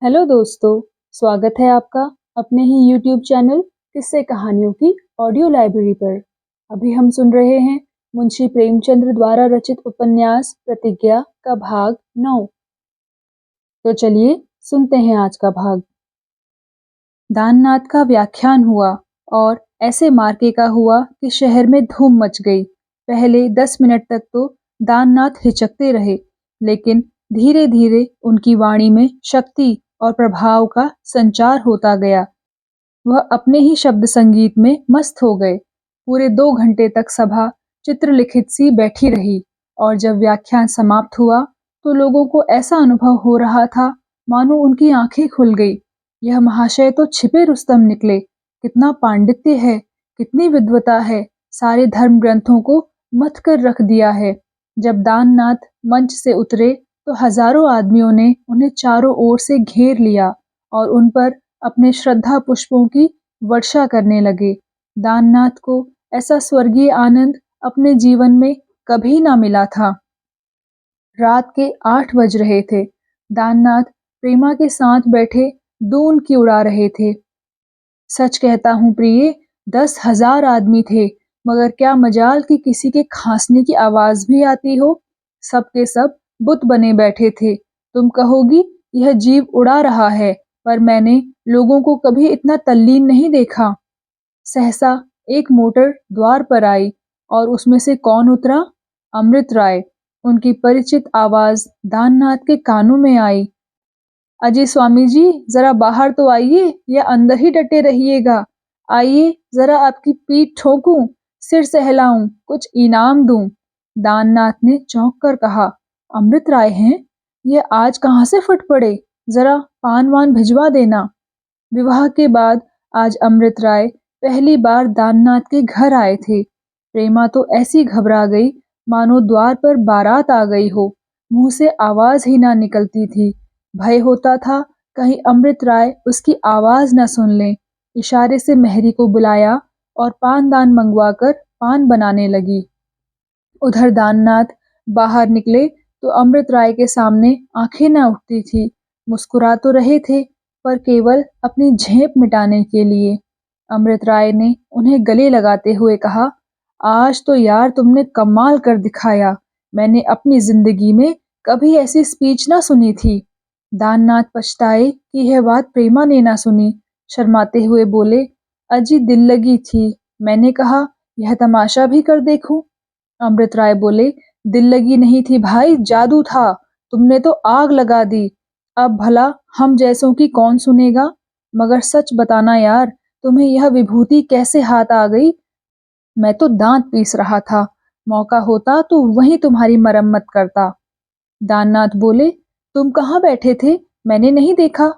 Hello दोस्तों, स्वागत है आपका अपने ही यूट्यूब चैनल किस्से कहानियों की ऑडियो लाइब्रेरी पर। अभी हम सुन रहे हैं मुंशी प्रेमचंद्र द्वारा रचित उपन्यास प्रतिज्ञा का भाग 9। तो चलिए सुनते हैं आज का भाग। दाननाथ का व्याख्यान हुआ और ऐसे मार्के का हुआ कि शहर में धूम मच गई। पहले 10 मिनट तक तो दाननाथ हिचकते रहे, लेकिन धीरे धीरे उनकी वाणी में शक्ति और प्रभाव का संचार होता गया। वह अपने ही शब्द संगीत में मस्त हो गए। पूरे 2 घंटे तक सभा चित्रलिखित सी बैठी रही और जब व्याख्यान समाप्त हुआ तो लोगों को ऐसा अनुभव हो रहा था मानो उनकी आंखें खुल गई। यह महाशय तो छिपे रुस्तम निकले। कितना पांडित्य है, कितनी विद्वता है, सारे धर्म ग्रंथों को मथ कर रख दिया है। जब दाननाथ मंच से उतरे तो हजारों आदमियों ने उन्हें चारों ओर से घेर लिया और उन पर अपने श्रद्धा पुष्पों की वर्षा करने लगे। दाननाथ को ऐसा स्वर्गीय आनंद अपने जीवन में कभी ना मिला था। रात के 8 बज रहे थे। दाननाथ प्रेमा के साथ बैठे दून की उड़ा रहे थे। सच कहता हूँ प्रिय, 10,000 आदमी थे, मगर क्या मजाल कि किसी के खांसने की आवाज भी आती हो। सब के सब बुत बने बैठे थे। तुम कहोगी यह जीव उड़ा रहा है, पर मैंने लोगों को कभी इतना तल्लीन नहीं देखा। सहसा एक मोटर द्वार पर आई और उसमें से कौन उतरा? अमृत राय। उनकी परिचित आवाज दाननाथ के कानों में आई। अजय स्वामी जी, जरा बाहर तो आइए या अंदर ही डटे रहिएगा। आइए, जरा आपकी पीठ ठोकूं, सिर सहलाऊं, कुछ इनाम दूं। दाननाथ ने चौंक कर कहा, अमृत राय हैं? ये आज कहाँ से फट पड़े? जरा पान वान भिजवा देना। विवाह के बाद आज अमृत राय पहली बार दाननाथ के घर आए थे। प्रेमा तो ऐसी घबरा गई मानो द्वार पर बारात आ गई हो। मुंह से आवाज ही ना निकलती थी। भय होता था कहीं अमृत राय उसकी आवाज न सुन लें। इशारे से मेहरी को बुलाया और पानदान मंगवाकर पान बनाने लगी। उधर दाननाथ बाहर निकले तो अमृत राय के सामने आंखें न उठती थी। मुस्कुरा तो रहे थे, पर केवल अपनी झेप मिटाने के लिए। अमृत राय ने उन्हें गले लगाते हुए कहा, आज तो यार तुमने कमाल कर दिखाया। मैंने अपनी जिंदगी में कभी ऐसी स्पीच ना सुनी थी। दाननाथ पछताए कि यह बात प्रेमा ने ना सुनी। शर्माते हुए बोले, अजी दिल लगी थी, मैंने कहा यह तमाशा भी कर देखूं। अमृत राय बोले, दिल लगी नहीं थी भाई, जादू था। तुमने तो आग लगा दी। अब भला हम जैसों की कौन सुनेगा? मगर सच बताना यार, तुम्हें यह विभूति कैसे हाथ आ गई? मैं तो दांत पीस रहा था। मौका होता तो वहीं तुम्हारी मरम्मत करता। दाननाथ बोले, तुम कहाँ बैठे थे? मैंने नहीं देखा।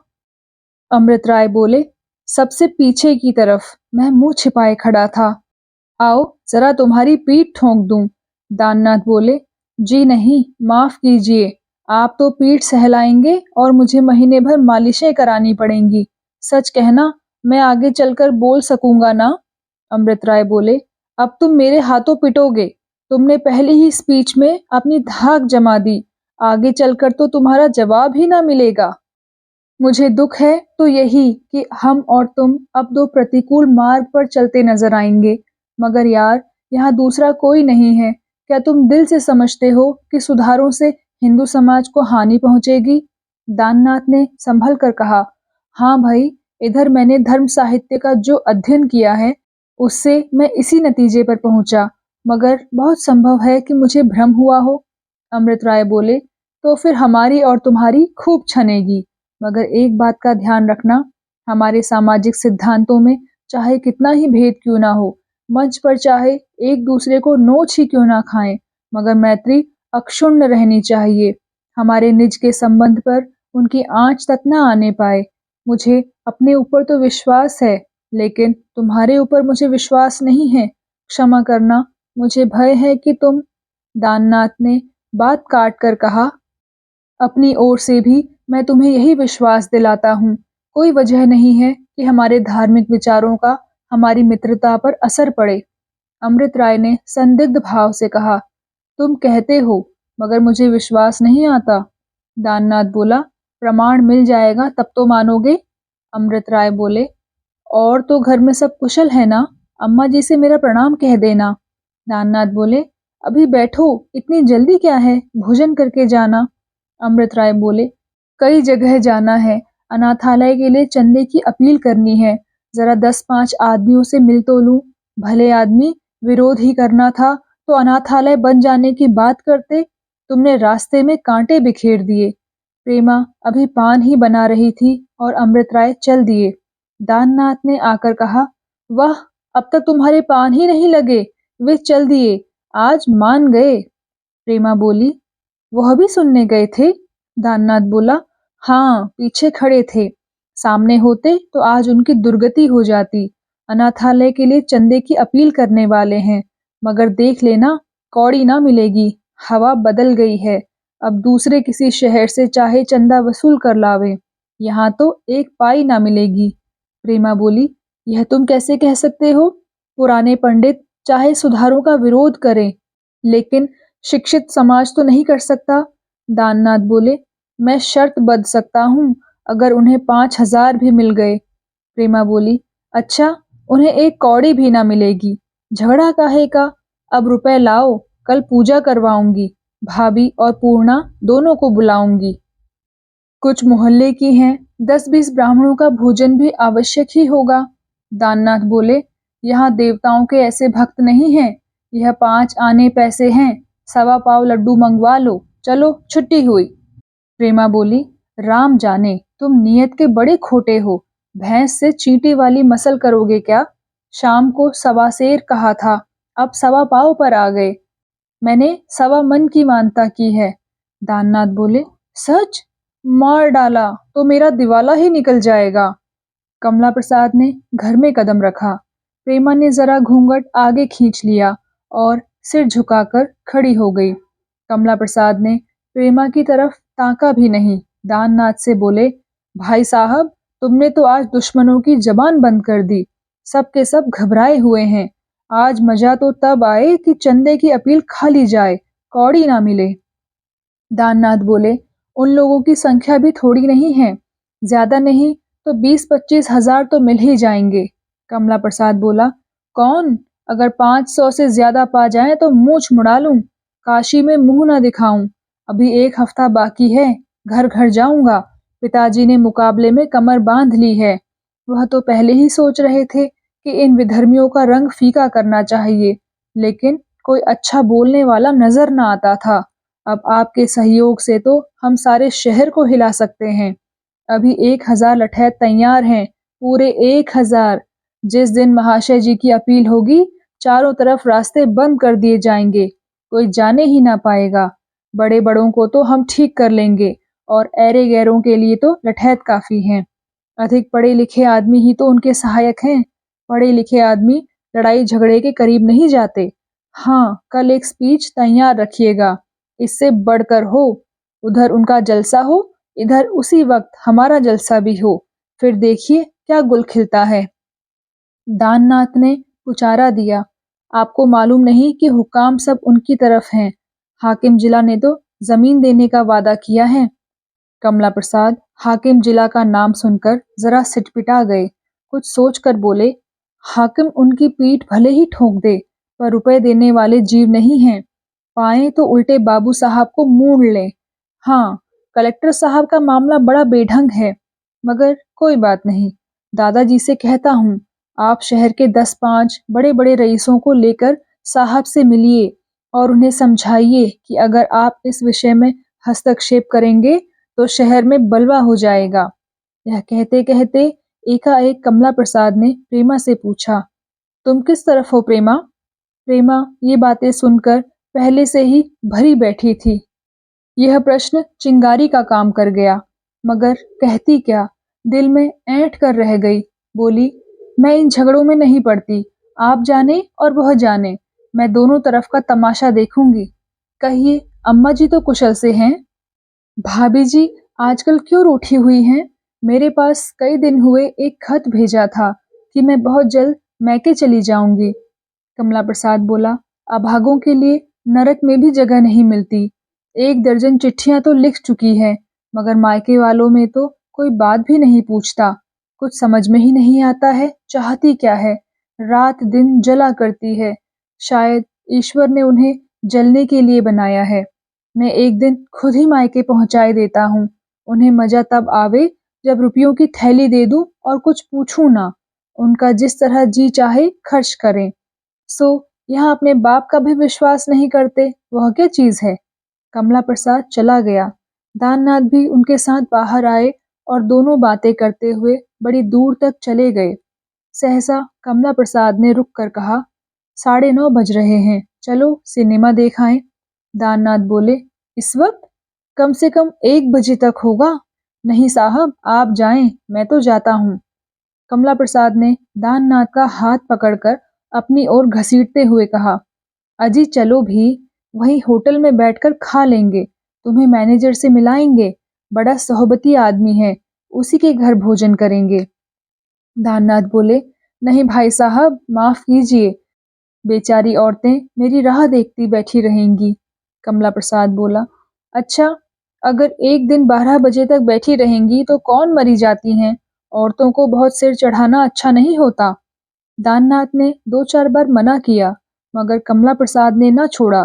अमृत राय बोले, सबसे पीछे की तरफ। मैं मुंह छिपाए खड़ा था। आओ जरा तुम्हारी पीठ ठोंक दूं। दाननाथ बोले, जी नहीं, माफ कीजिए। आप तो पीठ सहलाएंगे और मुझे महीने भर मालिशें करानी पड़ेंगी। सच कहना, मैं आगे चलकर बोल सकूंगा ना? अमृत राय बोले, अब तुम मेरे हाथों पिटोगे। तुमने पहले ही स्पीच में अपनी धाक जमा दी। आगे चलकर तो तुम्हारा जवाब ही ना मिलेगा। मुझे दुख है तो यही कि हम और तुम अब दो प्रतिकूल मार्ग पर चलते नजर आएंगे। मगर यार, यहाँ दूसरा कोई नहीं है। क्या तुम दिल से समझते हो कि सुधारों से हिंदू समाज को हानि पहुंचेगी? दाननाथ ने संभल कर कहा, हाँ भाई, इधर मैंने धर्म साहित्य का जो अध्ययन किया है उससे मैं इसी नतीजे पर पहुंचा। मगर बहुत संभव है कि मुझे भ्रम हुआ हो। अमृत राय बोले, तो फिर हमारी और तुम्हारी खूब छनेगी। मगर एक बात का ध्यान रखना, हमारे सामाजिक सिद्धांतों में चाहे कितना ही भेद क्यों ना हो, मंच पर चाहे एक दूसरे को नोच ही क्यों ना खाएं, मगर मैत्री अक्षुण्ण रहनी चाहिए। हमारे निज के संबंध पर उनकी आंच तक न आने पाए। मुझे अपने ऊपर तो विश्वास है, लेकिन तुम्हारे ऊपर मुझे विश्वास नहीं है। क्षमा करना, मुझे भय है कि तुम। दाननाथ ने बात काट कर कहा, अपनी ओर से भी मैं तुम्हें यही विश्वास दिलाता हूँ। कोई वजह नहीं है कि हमारे धार्मिक विचारों का हमारी मित्रता पर असर पड़े। अमृत राय ने संदिग्ध भाव से कहा, तुम कहते हो, मगर मुझे विश्वास नहीं आता। दाननाथ बोला, प्रमाण मिल जाएगा तब तो मानोगे? अमृत राय बोले। और तो घर में सब कुशल है ना? अम्मा जी से मेरा प्रणाम कह देना। दाननाथ बोले, अभी बैठो, इतनी जल्दी क्या है, भोजन करके जाना। अमृत राय बोले, कई जगह जाना है, अनाथालय के लिए चंदे की अपील करनी है, जरा 10-5 आदमियों से मिल तो लूं। भले आदमी, विरोध ही करना था तो अनाथालय बन जाने की बात करते, तुमने रास्ते में कांटे बिखेर दिए। प्रेमा अभी पान ही बना रही थी और अमृत राय चल दिए। दाननाथ ने आकर कहा, वाह, अब तक तुम्हारे पान ही नहीं लगे, वे चल दिए, आज मान गए। प्रेमा बोली, वह भी सुनने गए थे? दाननाथ बोला, हाँ, पीछे खड़े थे, सामने होते तो आज उनकी दुर्गति हो जाती। अनाथालय के लिए चंदे की अपील करने वाले हैं, मगर देख लेना, कौड़ी ना मिलेगी, हवा बदल गई है, अब दूसरे किसी शहर से चाहे चंदा वसूल कर लावे, यहाँ तो एक पाई ना मिलेगी। प्रेमा बोली, यह तुम कैसे कह सकते हो? पुराने पंडित चाहे सुधारों का विरोध करें, लेकिन शिक्षित समाज तो नहीं कर सकता। दाननाथ बोले, मैं शर्त बंध सकता हूँ, अगर उन्हें 5,000 भी मिल गए। प्रेमा बोली, अच्छा, उन्हें एक कौड़ी भी ना मिलेगी, झगड़ा काहे का? अब रुपए लाओ, कल पूजा करवाऊंगी, भाभी और पूर्णा दोनों को बुलाऊंगी। कुछ मोहल्ले की हैं, 10-20 ब्राह्मणों का भोजन भी आवश्यक ही होगा। दाननाथ बोले, यहाँ देवताओं के ऐसे भक्त नहीं हैं, यह 5 आने पैसे हैं, 1.25 लड्डू मंगवा लो, चलो छुट्टी हुई। प्रेमा बोली, राम जाने, तुम नियत के बड़े खोटे हो, भैंस से चींटी वाली मसल करोगे क्या? शाम को 1.25 सेर कहा था, अब 1.25 पर आ गए, मैंने 1.25 मन की मानता की है। दाननाथ बोले, सच? मार डाला तो मेरा दिवाला ही निकल जाएगा। कमला प्रसाद ने घर में कदम रखा। प्रेमा ने जरा घूंघट आगे खींच लिया और सिर झुकाकर खड़ी हो गई। कमला प्रसाद ने प्रेमा की तरफ ताका भी नहीं। दाननाथ से बोले, भाई साहब, तुमने तो आज दुश्मनों की जबान बंद कर दी, सब के सब घबराए हुए हैं। आज मजा तो तब आए कि चंदे की अपील खा ली जाए, कौड़ी ना मिले। दाननाथ बोले, उन लोगों की संख्या भी थोड़ी नहीं है, ज्यादा नहीं तो 20-25 हजार तो मिल ही जाएंगे। कमला प्रसाद बोला, कौन? अगर 500 से ज्यादा पा जाए तो मूछ मुड़ा लूं, काशी में मुंह न दिखाऊं। अभी 1 हफ्ता बाकी है, घर घर जाऊंगा। पिताजी ने मुकाबले में कमर बांध ली है। वह तो पहले ही सोच रहे थे कि इन विधर्मियों का रंग फीका करना चाहिए, लेकिन कोई अच्छा बोलने वाला नजर न आता था। अब आपके सहयोग से तो हम सारे शहर को हिला सकते हैं। अभी 1,000 लठैत तैयार हैं, पूरे 1,000। जिस दिन महाशय जी की अपील होगी, चारों तरफ रास्ते बंद कर दिए जाएंगे, कोई जाने ही ना पाएगा। बड़े बड़ों को तो हम ठीक कर लेंगे और ऐरे गैरों के लिए तो लठैत काफी हैं। अधिक पढ़े लिखे आदमी ही तो उनके सहायक हैं। पढ़े लिखे आदमी लड़ाई झगड़े के करीब नहीं जाते। हाँ, कल एक स्पीच तैयार रखिएगा, इससे बढ़कर हो। उधर उनका जलसा हो, इधर उसी वक्त हमारा जलसा भी हो, फिर देखिए क्या गुल खिलता है। दाननाथ ने पुचारा दिया, आपको मालूम नहीं कि हुकाम सब उनकी तरफ हैं। हाकिम जिला ने तो जमीन देने का वादा किया है। कमला प्रसाद हाकिम जिला का नाम सुनकर जरा सिटपिटा गए। कुछ सोचकर बोले, हाकिम उनकी पीठ भले ही ठोक दे, पर रुपए देने वाले जीव नहीं हैं। पाए तो उल्टे बाबू साहब को मूड़ लें। हाँ, कलेक्टर साहब का मामला बड़ा बेढंग है, मगर कोई बात नहीं। दादाजी से कहता हूँ, आप शहर के 10-5 बड़े बड़े रईसों को लेकर साहब से मिलिए और उन्हें समझाइए कि अगर आप इस विषय में हस्तक्षेप करेंगे तो शहर में बलवा हो जाएगा। यह कहते कहते एकाएक कमला प्रसाद ने प्रेमा से पूछा, तुम किस तरफ हो प्रेमा? प्रेमा ये बातें सुनकर पहले से ही भरी बैठी थी। यह प्रश्न चिंगारी का काम कर गया, मगर कहती क्या, दिल में ऐंठ कर रह गई। बोली, मैं इन झगड़ों में नहीं पड़ती, आप जाने और वह जाने, मैं दोनों तरफ का तमाशा देखूंगी। कहिए, अम्मा जी तो कुशल से हैं? भाभी जी आजकल क्यों रूठी हुई हैं? मेरे पास कई दिन हुए एक खत भेजा था कि मैं बहुत जल्द मैके चली जाऊंगी। कमला प्रसाद बोला, अभागों के लिए नरक में भी जगह नहीं मिलती। 1 दर्जन चिट्ठियां तो लिख चुकी है, मगर मायके वालों में तो कोई बात भी नहीं पूछता। कुछ समझ में ही नहीं आता है चाहती क्या है। रात दिन जला करती है। शायद ईश्वर ने उन्हें जलने के लिए बनाया है। मैं एक दिन खुद ही मायके पहुंचाए देता हूँ। उन्हें मजा तब आवे जब रुपयों की थैली दे दूं और कुछ पूछूं ना। उनका जिस तरह जी चाहे खर्च करें। सो यहाँ अपने बाप का भी विश्वास नहीं करते, वह क्या चीज है। कमला प्रसाद चला गया। दाननाथ भी उनके साथ बाहर आए और दोनों बातें करते हुए बड़ी दूर तक चले गए। सहसा कमला प्रसाद ने रुक कर कहा, 9:30 बज रहे हैं, चलो सिनेमा देख आएं। दाननाथ बोले, इस वक्त? कम से कम 1 बजे तक होगा। नहीं साहब, आप जाएं, मैं तो जाता हूँ। कमला प्रसाद ने दाननाथ का हाथ पकड़कर अपनी ओर घसीटते हुए कहा, अजी चलो भी, वहीं होटल में बैठकर खा लेंगे। तुम्हें मैनेजर से मिलाएंगे, बड़ा सोहबती आदमी है, उसी के घर भोजन करेंगे। दाननाथ बोले, नहीं भाई साहब, माफ कीजिए, बेचारी औरतें मेरी राह देखती बैठी रहेंगी। कमला प्रसाद बोला, अच्छा, अगर एक दिन 12 बजे तक बैठी रहेंगी तो कौन मरी जाती हैं। औरतों को बहुत सिर चढ़ाना अच्छा नहीं होता। दाननाथ ने 2-4 बार मना किया, मगर कमला प्रसाद ने न छोड़ा।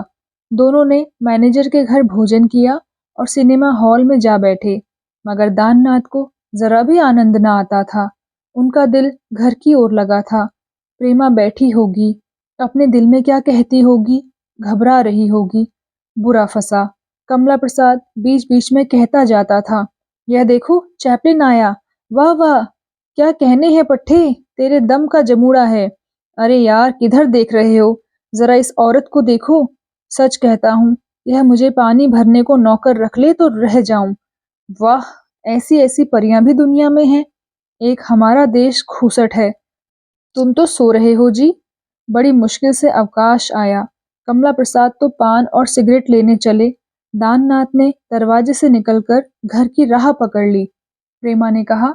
दोनों ने मैनेजर के घर भोजन किया और सिनेमा हॉल में जा बैठे। मगर दाननाथ को जरा भी आनंद न आता था। उनका दिल घर की ओर लगा था। प्रेमा बैठी होगी, अपने दिल में क्या कहती होगी, घबरा रही होगी। बुरा फंसा। कमला प्रसाद बीच बीच में कहता जाता था, यह देखो चैपलिन आया, वाह वाह, क्या कहने हैं पट्टे, तेरे दम का जमूड़ा है। अरे यार, किधर देख रहे हो, जरा इस औरत को देखो। सच कहता हूँ, यह मुझे पानी भरने को नौकर रख ले तो रह जाऊं। वाह, ऐसी ऐसी परियां भी दुनिया में हैं। एक हमारा देश खूसट है। तुम तो सो रहे हो जी। बड़ी मुश्किल से अवकाश आया। कमला प्रसाद तो पान और सिगरेट लेने चले। दाननाथ ने दरवाजे से निकलकर घर की राह पकड़ ली। प्रेमा ने कहा,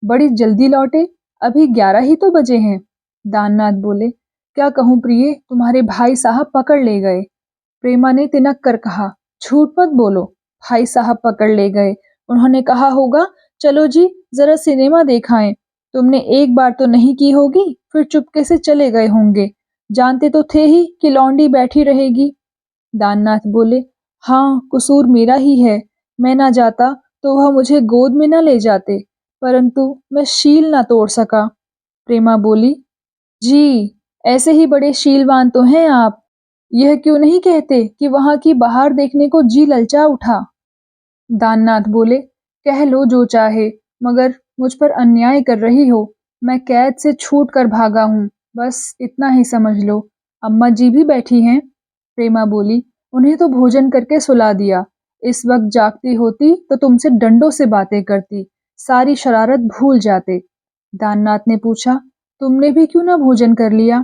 बड़ी जल्दी लौटे, अभी 11 ही तो बजे हैं। दाननाथ बोले, क्या कहूँ प्रिय, तुम्हारे भाई साहब पकड़ ले गए। प्रेमा ने तिनक कर कहा, झूठ मत बोलो, भाई साहब पकड़ ले गए। उन्होंने कहा होगा, चलो जी जरा सिनेमा देखाएं। तुमने एक बार तो नहीं की होगी, फिर चुपके से चले गए होंगे। जानते तो थे ही कि लौंडी बैठी रहेगी। दाननाथ बोले, हाँ, कसूर मेरा ही है। मैं ना जाता तो वह मुझे गोद में न ले जाते, परंतु मैं शील ना तोड़ सका। प्रेमा बोली, जी, ऐसे ही बड़े शीलवान तो हैं आप। यह क्यों नहीं कहते कि वहां की बहार देखने को जी ललचा उठा। दाननाथ बोले, कह लो जो चाहे, मगर मुझ पर अन्याय कर रही हो। मैं कैद से छूट कर भागा हूँ, बस इतना ही समझ लो। अम्मा जी भी बैठी हैं। प्रेमा बोली, उन्हें तो भोजन करके सुला दिया। इस वक्त जागती होती तो तुमसे डंडों से बातें करती, सारी शरारत भूल जाते। दाननाथ ने पूछा, तुमने भी क्यों ना भोजन कर लिया।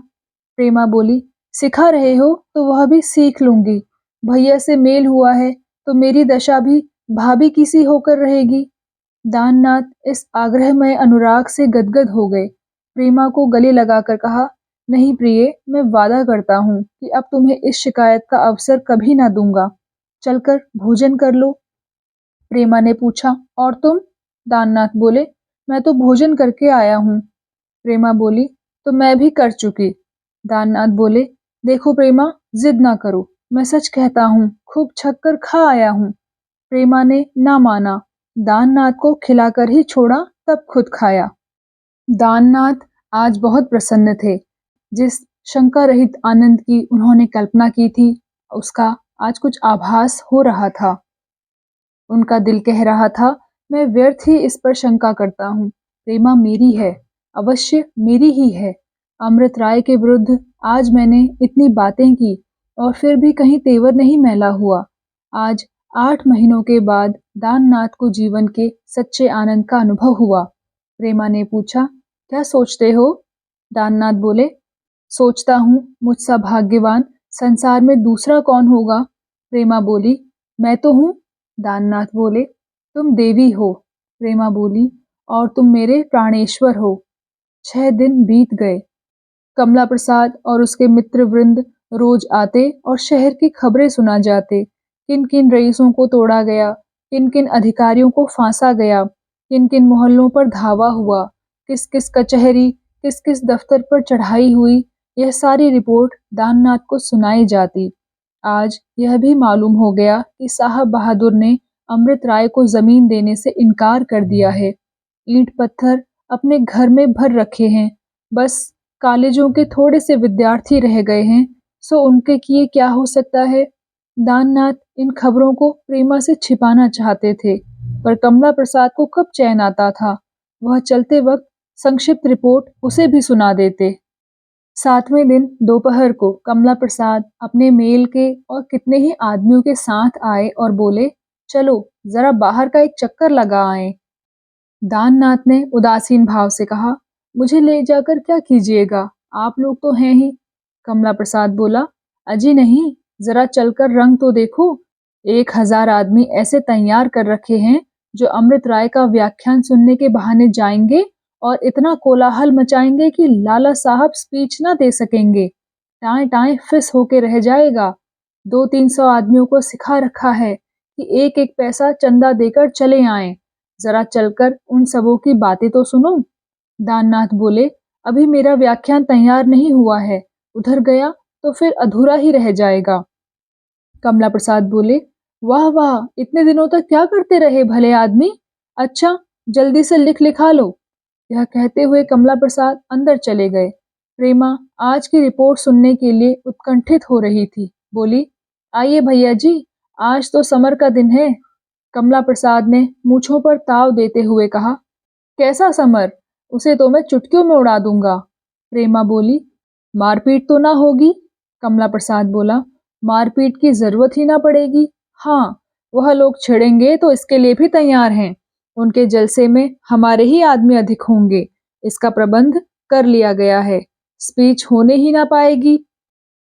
प्रेमा बोली, सिखा रहे हो तो वह भी सीख लूंगी। भैया से मेल हुआ है तो मेरी दशा भी भाभी की सी होकर रहेगी। दाननाथ इस आग्रहमय अनुराग से गदगद हो गए। प्रेमा को गले लगाकर कहा, नहीं प्रिय, मैं वादा करता हूँ कि अब तुम्हें इस शिकायत का अवसर कभी ना दूंगा। चलकर भोजन कर लो। प्रेमा ने पूछा, और तुम। दाननाथ बोले, मैं तो भोजन करके आया हूँ। प्रेमा बोली, तो मैं भी कर चुकी। दाननाथ बोले, देखो प्रेमा, जिद ना करो, मैं सच कहता हूँ, खूब छक कर खा आया हूँ। प्रेमा ने ना माना। दाननाथ को खिलाकर ही छोड़ा, तब खुद खाया। दाननाथ आज बहुत प्रसन्न थे। जिस शंका रहित आनंद की उन्होंने कल्पना की थी, उसका आज कुछ आभास हो रहा था। उनका दिल कह रहा था, मैं व्यर्थ ही इस पर शंका करता हूँ। प्रेमा मेरी है, अवश्य मेरी ही है। अमृत राय के विरुद्ध आज मैंने इतनी बातें की और फिर भी कहीं तेवर नहीं मैला हुआ। आज 8 महीनों के बाद दाननाथ को जीवन के सच्चे आनंद का अनुभव हुआ। प्रेमा ने पूछा, क्या सोचते हो। दाननाथ बोले, सोचता हूँ मुझसा भाग्यवान संसार में दूसरा कौन होगा। प्रेमा बोली, मैं तो हूँ। दाननाथ बोले, तुम देवी हो। प्रेमा बोली, और तुम मेरे प्राणेश्वर हो। 6 दिन बीत गए। कमला प्रसाद और उसके मित्र वृंद रोज आते और शहर की खबरें सुना जाते। किन किन रईसों को तोड़ा गया, किन किन अधिकारियों को फांसा गया, किन किन मोहल्लों पर धावा हुआ, किस किस कचहरी, किस किस दफ्तर पर चढ़ाई हुई, यह सारी रिपोर्ट दाननाथ को सुनाई जाती। आज यह भी मालूम हो गया कि साहब बहादुर ने अमृत राय को जमीन देने से इनकार कर दिया है। ईंट पत्थर अपने घर में भर रखे हैं, बस कॉलेजों के थोड़े से विद्यार्थी रह गए हैं, सो उनके किए क्या हो सकता है। दाननाथ इन खबरों को प्रेमा से छिपाना चाहते थे, पर कमला प्रसाद को कब चैन आता था। वह चलते वक्त संक्षिप्त रिपोर्ट उसे भी सुना देते। 7वें दिन दोपहर को कमला प्रसाद अपने मेल के और कितने ही आदमियों के साथ आए और बोले, चलो जरा बाहर का एक चक्कर लगा आए। दाननाथ ने उदासीन भाव से कहा, मुझे ले जाकर क्या कीजिएगा, आप लोग तो हैं ही। कमला प्रसाद बोला, अजी नहीं, जरा चलकर रंग तो देखो। 1000 आदमी ऐसे तैयार कर रखे हैं जो अमृत राय का व्याख्यान सुनने के बहाने जाएंगे और इतना कोलाहल मचाएंगे कि लाला साहब स्पीच ना दे सकेंगे। टाएं टाएं फिस होके रह जाएगा। 200-300 आदमियों को सिखा रखा है कि एक एक पैसा चंदा देकर चले आएं। जरा चलकर उन सबों की बातें तो सुनो। दाननाथ बोले, अभी मेरा व्याख्यान तैयार नहीं हुआ है, उधर गया तो फिर अधूरा ही रह जाएगा। कमला प्रसाद बोले, वाह वाह, इतने दिनों तक क्या करते रहे भले आदमी। अच्छा, जल्दी से लिख लिखा लो। यह कहते हुए कमला प्रसाद अंदर चले गए। प्रेमा आज की रिपोर्ट सुनने के लिए उत्कंठित हो रही थी। बोली, आइए भैया जी, आज तो समर का दिन है। कमला प्रसाद ने मूंछों पर ताव देते हुए कहा, कैसा समर, उसे तो मैं चुटकियों में उड़ा दूंगा। प्रेमा बोली, मारपीट तो ना होगी। कमला प्रसाद बोला, मारपीट की जरूरत ही ना पड़ेगी। हाँ, वह लोग छिड़ेंगे तो इसके लिए भी तैयार हैं। उनके जलसे में हमारे ही आदमी अधिक होंगे, इसका प्रबंध कर लिया गया है। स्पीच होने ही ना पाएगी।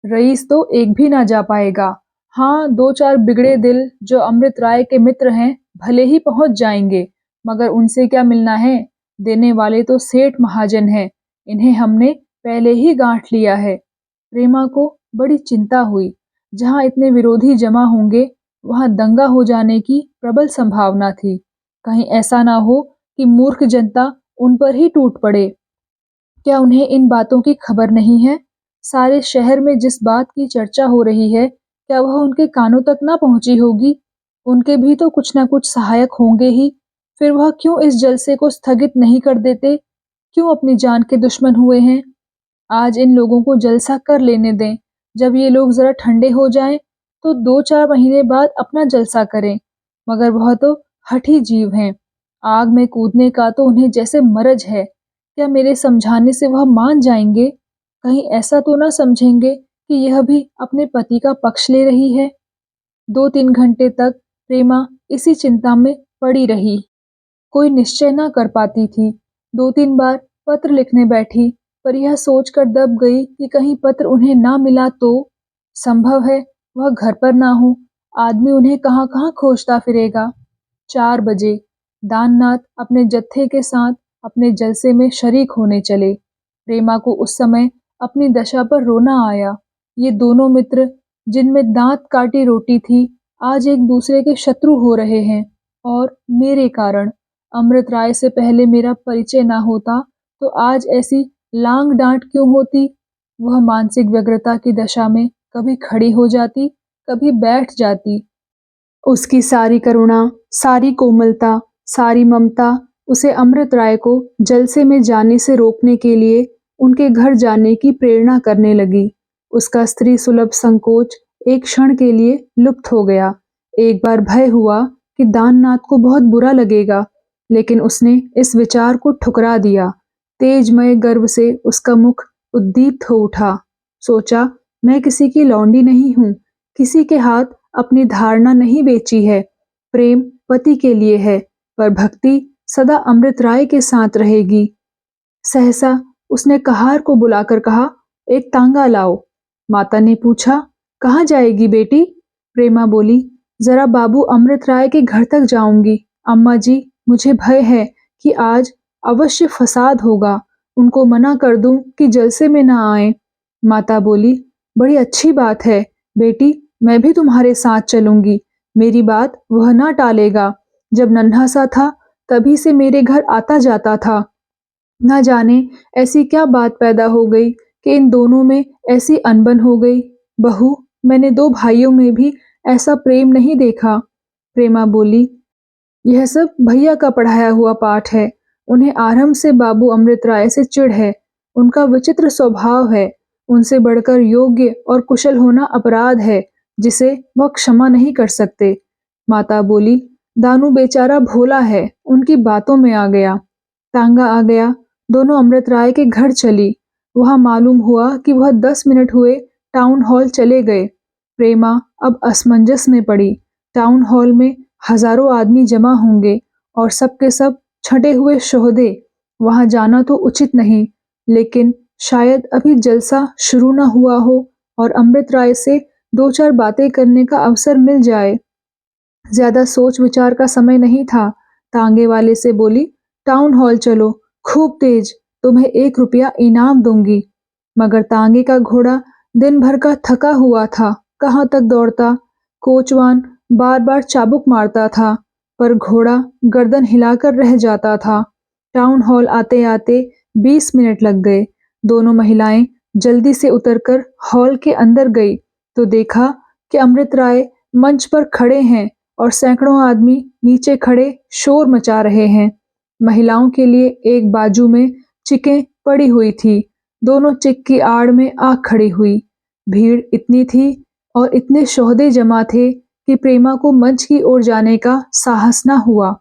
रईस तो एक भी ना जा पाएगा। हाँ, 2-4 बिगड़े दिल जो अमृत राय के मित्र हैं भले ही पहुंच जाएंगे, मगर उनसे क्या मिलना है। देने वाले तो सेठ महाजन हैं, इन्हें हमने पहले ही गांठ लिया है। प्रेमा को बड़ी चिंता हुई। जहाँ इतने विरोधी जमा होंगे वहाँ दंगा हो जाने की प्रबल संभावना थी। कहीं ऐसा ना हो कि मूर्ख जनता उन पर ही टूट पड़े। क्या उन्हें इन बातों की खबर नहीं है। सारे शहर में जिस बात की चर्चा हो रही है, क्या वह उनके कानों तक ना पहुंची होगी। उनके भी तो कुछ ना कुछ सहायक होंगे ही। फिर वह क्यों इस जलसे को स्थगित नहीं कर देते, क्यों अपनी जान के दुश्मन हुए हैं। आज इन लोगों को जलसा कर लेने दें, जब ये लोग जरा ठंडे हो जाएं तो 2-4 महीने बाद अपना जलसा करें। मगर वह तो हठी जीव हैं, आग में कूदने का तो उन्हें जैसे मरज है। क्या मेरे समझाने से वह मान जाएंगे। कहीं ऐसा तो ना समझेंगे कि यह भी अपने पति का पक्ष ले रही है। 2-3 घंटे तक प्रेमा इसी चिंता में पड़ी रही। कोई निश्चय ना कर पाती थी। 2-3 बार पत्र लिखने बैठी, पर यह सोचकर दब गई कि कहीं पत्र उन्हें ना मिला तो। संभव है वह घर पर ना हो, आदमी उन्हें कहाँ कहाँ खोजता फिरेगा। 4 बजे दाननाथ अपने जत्थे के साथ अपने जलसे में शरीक होने चले। प्रेमा को उस समय अपनी दशा पर रोना आया। ये दोनों मित्र जिनमें दांत काटी रोटी थी, आज एक दूसरे के शत्रु हो रहे हैं। और मेरे कारण अमृत राय से पहले मेरा परिचय ना होता तो आज ऐसी लांग डांट क्यों होती। वह मानसिक व्यग्रता की दशा में कभी खड़ी हो जाती, कभी बैठ जाती। उसकी सारी करुणा, सारी कोमलता, सारी ममता उसे अमृत राय को जलसे में जाने से रोकने के लिए उनके घर जाने की प्रेरणा करने लगी। उसका स्त्री सुलभ संकोच एक क्षण के लिए लुप्त हो गया। एक बार भय हुआ कि दाननाथ को बहुत बुरा लगेगा, लेकिन उसने इस विचार को ठुकरा दिया। तेजमय गर्व से उसका मुख उद्दीप्त हो उठा। सोचा, मैं किसी की लौंडी नहीं हूँ, किसी के हाथ अपनी धारणा नहीं बेची है। प्रेम पति के लिए है, पर भक्ति सदा अमृत राय के साथ रहेगी। सहसा उसने कहार को बुलाकर कहा, एक तांगा लाओ। माता ने पूछा, कहाँ जाएगी बेटी। प्रेमा बोली, जरा बाबू अमृत राय के घर तक जाऊंगी। अम्मा जी, मुझे भय है कि आज अवश्य फसाद होगा, उनको मना कर दूं कि जलसे में ना आए। माता बोली, बड़ी अच्छी बात है बेटी, मैं भी तुम्हारे साथ चलूंगी, मेरी बात वह ना टालेगा। जब नन्हा सा था तभी से मेरे घर आता जाता था। ना जाने ऐसी क्या बात पैदा हो गई कि इन दोनों में ऐसी अनबन हो गई। बहू, मैंने दो भाइयों में भी ऐसा प्रेम नहीं देखा। प्रेमा बोली, यह सब भैया का पढ़ाया हुआ पाठ है। उन्हें आरंभ से बाबू अमृत राय से चिढ़ है। उनका विचित्र स्वभाव है। उनसे बढ़कर योग्य और कुशल होना अपराध है जिसे वह क्षमा नहीं कर सकते। माता बोली, दानू बेचारा भोला है, उनकी बातों में आ गया। तांगा आ गया। दोनों अमृत राय के घर चली। वहां मालूम हुआ कि वह 10 मिनट हुए टाउन हॉल चले गए। प्रेमा अब असमंजस में पड़ी। टाउन हॉल में हजारों आदमी जमा होंगे और सब के सब छंटे हुए शोहदे। वहां जाना तो उचित नहीं, लेकिन शायद अभी जलसा शुरू न हुआ हो और अमृत राय से दो चार बातें करने का अवसर मिल जाए। ज्यादा सोच विचार का समय नहीं था। तांगे वाले से बोली, टाउन हॉल चलो, खूब तेज, तुम्हें 1 रुपया इनाम दूंगी। मगर तांगे का घोड़ा दिन भर का थका हुआ था, कहाँ तक दौड़ता। कोचवान बार बार चाबुक मारता था, पर घोड़ा गर्दन हिलाकर रह जाता था। टाउन हॉल आते आते 20 मिनट लग गए। दोनों महिलाएं जल्दी से उतरकर हॉल के अंदर गई तो देखा कि अमृत राय मंच पर खड़े हैं और सैकड़ों आदमी नीचे खड़े शोर मचा रहे हैं। महिलाओं के लिए एक बाजू में चिकें पड़ी हुई थी। दोनों चिक की आड़ में आ खड़ी हुई। भीड़ इतनी थी और इतने शोहदे जमा थे कि प्रेमा को मंच की ओर जाने का साहस न हुआ।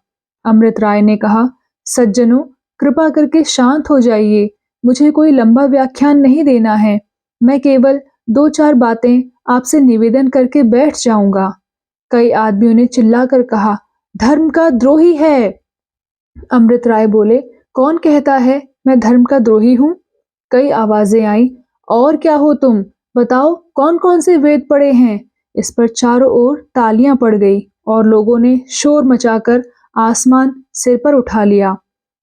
अमृत राय ने कहा, सज्जनों, कृपा करके शांत हो जाइए। मुझे कोई लंबा व्याख्यान नहीं देना है। मैं केवल दो चार बातें आपसे निवेदन करके बैठ जाऊंगा। कई आदमियों ने चिल्लाकर कहा, धर्म का द्रोही है। अमृत राय बोले, कौन कहता है मैं धर्म का द्रोही हूँ? कई आवाजें आईं, और क्या हो तुम? बताओ कौन कौन से वेद पढ़े हैं? इस पर चारों ओर तालियां पड़ गई और लोगों ने शोर मचाकर आसमान सिर पर उठा लिया।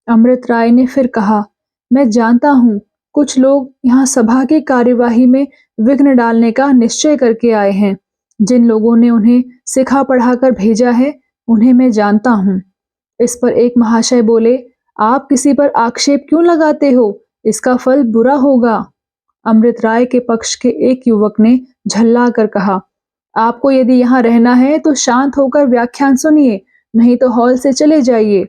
अमृत राय ने फिर कहा, मैं जानता हूँ कुछ लोग यहाँ सभा की कार्यवाही में विघ्न डालने का निश्चय करके आए हैं। जिन लोगों ने उन्हें सिखा पढ़ाकर भेजा है उन्हें मैं जानता हूँ। इस पर एक महाशय बोले, आप किसी पर आक्षेप क्यों लगाते हो? इसका फल बुरा होगा। अमृत राय के पक्ष के एक युवक ने झल्ला कर कहा, आपको यदि यहाँ रहना है तो शांत होकर व्याख्यान सुनिए, नहीं तो हॉल से चले जाइए।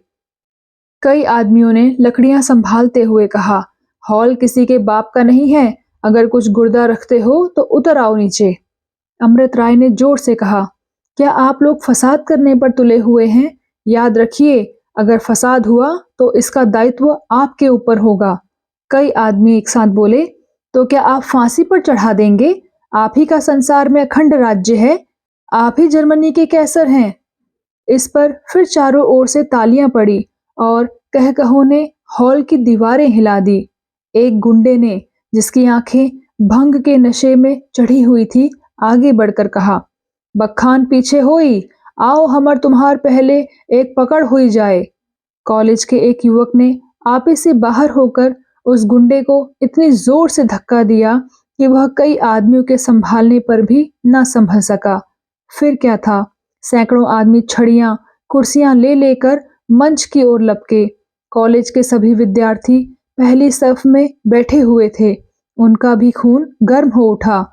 कई आदमियों ने लकड़ियां संभालते हुए कहा, हॉल किसी के बाप का नहीं है, अगर कुछ गुर्दा रखते हो तो उतर आओ नीचे। अमृत राय ने जोर से कहा, क्या आप लोग फसाद करने पर तुले हुए हैं? याद रखिए, अगर फसाद हुआ तो इसका दायित्व आपके ऊपर होगा। कई आदमी एक साथ बोले, तो क्या आप फांसी पर चढ़ा देंगे? आप ही का संसार में अखंड राज्य है, आप ही जर्मनी के कैसर हैं। इस पर फिर चारों ओर से तालियां पड़ी और कहकहों ने हॉल की दीवारें हिला दी। एक गुंडे ने, जिसकी आंखें भंग के नशे में चढ़ी हुई थी, आगे बढ़कर कहा, बखान पीछे होई, आओ हमर तुम्हार पहले एक पकड़ हुई जाए। कॉलेज के एक युवक ने आपे से बाहर होकर उस गुंडे को इतनी जोर से धक्का दिया कि वह कई आदमियों के संभालने पर भी न संभल सका। फिर क्या था, सैकड़ों आदमी छड़ियां कुर्सियां ले लेकर मंच की ओर लपके। कॉलेज के सभी विद्यार्थी पहली सफ में बैठे हुए थे। उनका भी खून गर्म हो उठा।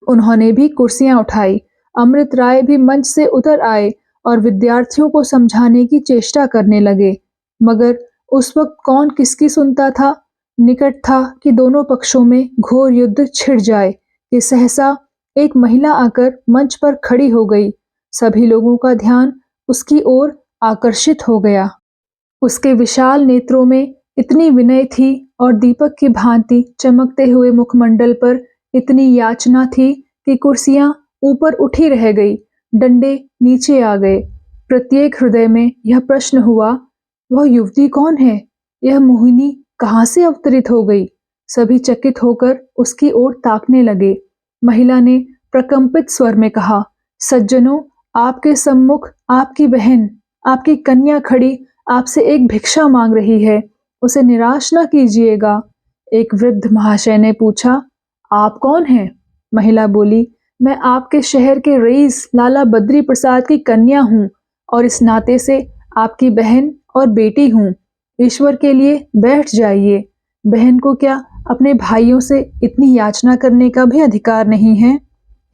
उन्होंने भी कुर्सियां उठाई। अमृत राय भी मंच से उतर आए और विद्यार्थियों को समझाने की चेष्टा करने लगे, मगर उस वक्त कौन किसकी सुनता था। निकट था कि दोनों पक्षों में घोर युद्ध छिड़ जाए कि सहसा एक महिला आकर मंच पर खड़ी हो गई। सभी लोगों का ध्यान उसकी ओर आकर्षित हो गया। उसके विशाल नेत्रों में इतनी विनय थी और दीपक की भांति चमकते हुए मुखमंडल पर इतनी याचना थी कि कुर्सियां ऊपर उठी रह गई, डंडे नीचे आ गए। प्रत्येक हृदय में यह प्रश्न हुआ, वह युवती कौन है? यह मोहिनी कहाँ से अवतरित हो गई? सभी चकित होकर उसकी ओर ताकने लगे। महिला ने प्रकंपित स्वर में कहा, सज्जनों, आपके सम्मुख आपकी बहन, आपकी कन्या खड़ी आपसे एक भिक्षा मांग रही है, उसे निराश न कीजिएगा। एक वृद्ध महाशय ने पूछा, आप कौन हैं? महिला बोली, मैं आपके शहर के रईस लाला बद्री प्रसाद की कन्या हूँ और इस नाते से आपकी बहन और बेटी हूँ। ईश्वर के लिए बैठ जाइए। बहन को क्या अपने भाइयों से इतनी याचना करने का भी अधिकार नहीं है?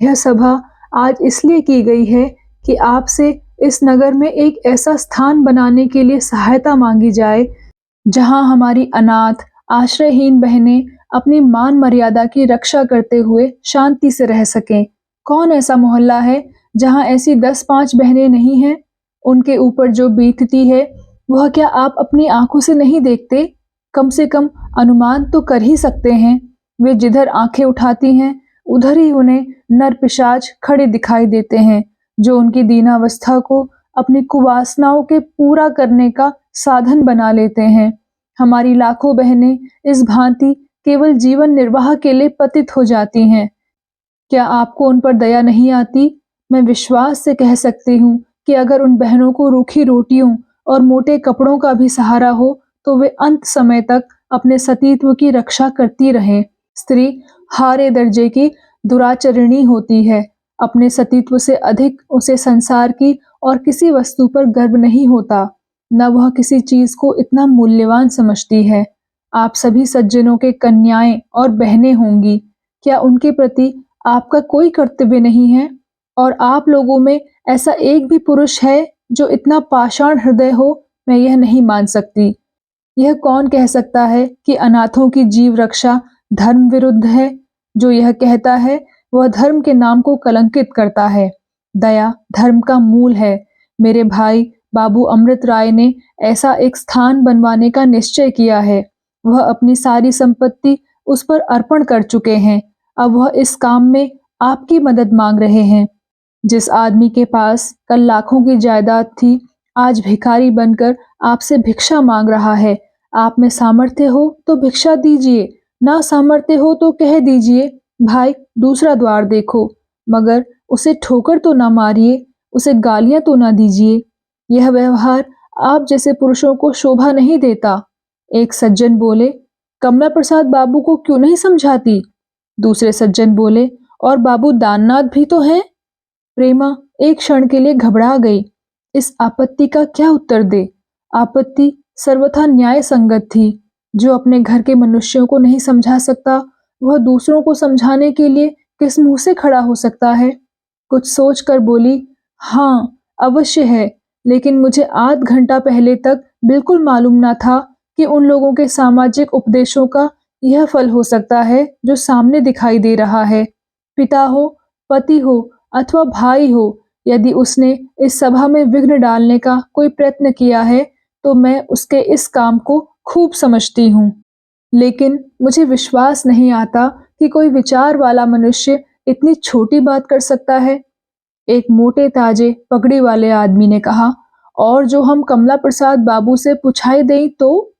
यह सभा आज इसलिए की गई है कि आपसे इस नगर में एक ऐसा स्थान बनाने के लिए सहायता मांगी जाए जहां हमारी अनाथ आश्रयहीन बहनें अपनी मान मर्यादा की रक्षा करते हुए शांति से रह सकें। कौन ऐसा मोहल्ला है जहां ऐसी 10-5 बहनें नहीं हैं? उनके ऊपर जो बीतती है वह क्या आप अपनी आंखों से नहीं देखते? कम से कम अनुमान तो कर ही सकते हैं। वे जिधर आंखें उठाती हैं उधर ही उन्हें नर पिशाच खड़े दिखाई देते हैं, जो उनकी दीनावस्था को अपनी कुवासनाओं के पूरा करने का साधन बना लेते हैं। हमारी लाखों बहनें इस भांति केवल जीवन निर्वाह के लिए पतित हो जाती हैं। क्या आपको उन पर दया नहीं आती? मैं विश्वास से कह सकती हूँ कि अगर उन बहनों को रूखी रोटियों और मोटे कपड़ों का भी सहारा हो तो वे अंत समय तक अपने सतीत्व की रक्षा करती रहें। स्त्री हारे दर्जे की दुराचरणी होती है। अपने सतीत्व से अधिक उसे संसार की और किसी वस्तु पर गर्व नहीं होता, न वह किसी चीज को इतना मूल्यवान समझती है। आप सभी सज्जनों के कन्याएं और बहनें होंगी। क्या उनके प्रति आपका कोई कर्तव्य नहीं है? और आप लोगों में ऐसा एक भी पुरुष है जो इतना पाषाण हृदय हो? मैं यह नहीं मान सकती। यह कौन कह सकता है कि अनाथों की जीव रक्षा धर्म विरुद्ध है? जो यह कहता है वह धर्म के नाम को कलंकित करता है। दया धर्म का मूल है। मेरे भाई बाबू अमृत राय ने ऐसा एक स्थान बनवाने का निश्चय किया है। वह अपनी सारी संपत्ति उस पर अर्पण कर चुके हैं। अब वह इस काम में आपकी मदद मांग रहे हैं। जिस आदमी के पास कल लाखों की जायदाद थी, आज भिखारी बनकर आपसे भिक्षा मांग रहा है। आप में सामर्थ्य हो तो भिक्षा दीजिए, ना सामर्थ्य हो तो कह दीजिए, भाई दूसरा द्वार देखो, मगर उसे ठोकर तो ना मारिए, उसे गालियां तो ना दीजिए। यह व्यवहार आप जैसे पुरुषों को शोभा नहीं देता। एक सज्जन बोले, कमला प्रसाद बाबू को क्यों नहीं समझाती? दूसरे सज्जन बोले, और बाबू दाननाथ भी तो हैं। प्रेमा एक क्षण के लिए घबरा गई। इस आपत्ति का क्या उत्तर दे? आपत्ति सर्वथा न्याय संगत थी। जो अपने घर के मनुष्यों को नहीं समझा सकता, वह दूसरों को समझाने के लिए किस मुंह से खड़ा हो सकता है? कुछ सोचकर बोली, हाँ अवश्य है, लेकिन मुझे आध घंटा पहले तक बिल्कुल मालूम न था कि उन लोगों के सामाजिक उपदेशों का यह फल हो सकता है जो सामने दिखाई दे रहा है। पिता हो, पति हो अथवा भाई हो, यदि उसने इस सभा में विघ्न डालने का कोई प्रयत्न किया है तो मैं उसके इस काम को खूब समझती हूँ। लेकिन मुझे विश्वास नहीं आता कि कोई विचार वाला मनुष्य इतनी छोटी बात कर सकता है। एक मोटे ताजे पगड़ी वाले आदमी ने कहा, और जो हम कमला प्रसाद बाबू से पूछाई दें तो?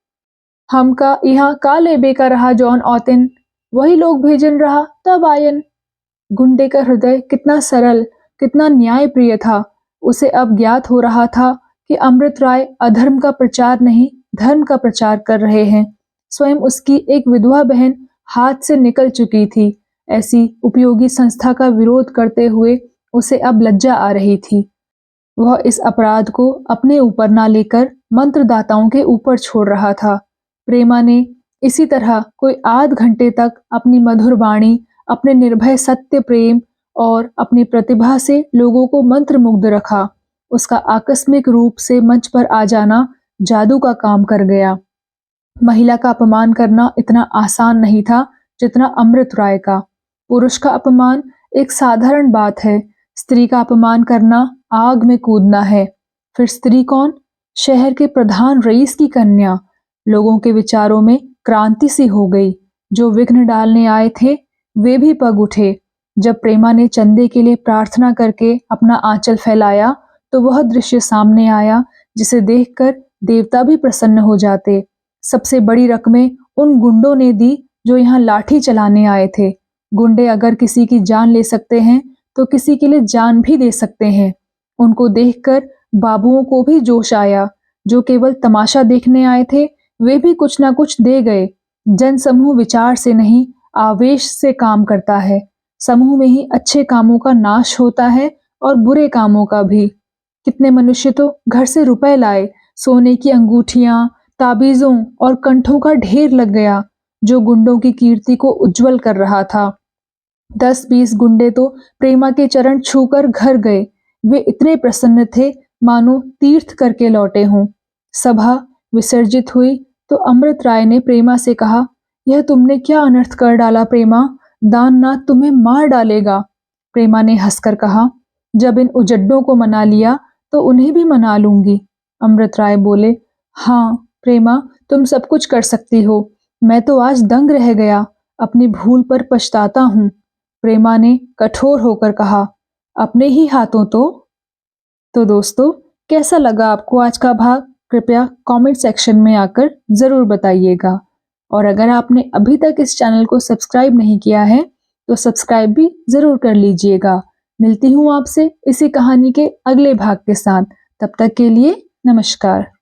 हम का यहाँ का लेबे का रहा जॉन ऑतिन, वही लोग भेजन रहा तब आयन। गुंडे का हृदय कितना सरल, कितना न्याय प्रिय था। उसे अब ज्ञात हो रहा था कि अमृत राय अधर्म का प्रचार नहीं, धर्म का प्रचार कर रहे हैं। स्वयं उसकी एक विधवा बहन हाथ से निकल चुकी थी। ऐसी उपयोगी संस्था का विरोध करते हुए उसे अब लज्जा आ रही थी। वह इस अपराध को अपने ऊपर ना लेकर मंत्रदाताओं के ऊपर छोड़ रहा था। प्रेमा ने इसी तरह कोई आध घंटे तक अपनी मधुर वाणी, अपने निर्भय सत्य प्रेम और अपनी प्रतिभा से लोगों को मंत्रमुग्ध रखा। उसका आकस्मिक रूप से मंच पर आ जाना जादू का काम कर गया। महिला का अपमान करना इतना आसान नहीं था जितना अमृत राय का। पुरुष का अपमान एक साधारण बात है, स्त्री का अपमान करना आग में कूदना है। फिर स्त्री कौन? शहर के प्रधान रईस की कन्या। लोगों के विचारों में क्रांति सी हो गई। जो विघ्न डालने आए थे वे भी पग उठे। जब प्रेमा ने चंदे के लिए प्रार्थना करके अपना आंचल फैलाया तो वह दृश्य सामने आया जिसे देखकर देवता भी प्रसन्न हो जाते। सबसे बड़ी रकमें उन गुंडों ने दी जो यहाँ लाठी चलाने आए थे। गुंडे अगर किसी की जान ले सकते हैं तो किसी के लिए जान भी दे सकते हैं। उनको देखकर बाबुओं को भी जोश आया। जो केवल तमाशा देखने आए थे वे भी कुछ ना कुछ दे गए। जनसमूह विचार से नहीं, आवेश से काम करता है। समूह में ही अच्छे कामों का नाश होता है और बुरे कामों का भी। कितने मनुष्य तो घर से रुपए लाए, सोने की अंगूठियां, ताबीजों और कंठों का ढेर लग गया, जो गुंडों की कीर्ति को उज्जवल कर रहा था। 10-20 गुंडे तो प्रेमा के चरण छूकर घर गए। वे इतने प्रसन्न थे मानो तीर्थ करके लौटे हों। सभा विसर्जित हुई तो अमृत राय ने प्रेमा से कहा, यह तुमने क्या अनर्थ कर डाला प्रेमा, दाननाथ तुम्हें मार डालेगा। प्रेमा ने हंसकर कहा, जब इन उजड्डों को मना लिया तो उन्हें भी मना लूंगी। अमृत राय बोले, हाँ प्रेमा, तुम सब कुछ कर सकती हो, मैं तो आज दंग रह गया, अपनी भूल पर पछताता हूँ। प्रेमा ने कठोर होकर कहा, अपने ही हाथों तो दोस्तों, कैसा लगा आपको आज का भाग? कृपया कमेंट सेक्शन में आकर जरूर बताइएगा। और अगर आपने अभी तक इस चैनल को सब्सक्राइब नहीं किया है तो सब्सक्राइब भी जरूर कर लीजिएगा। मिलती हूँ आपसे इसी कहानी के अगले भाग के साथ। तब तक के लिए नमस्कार।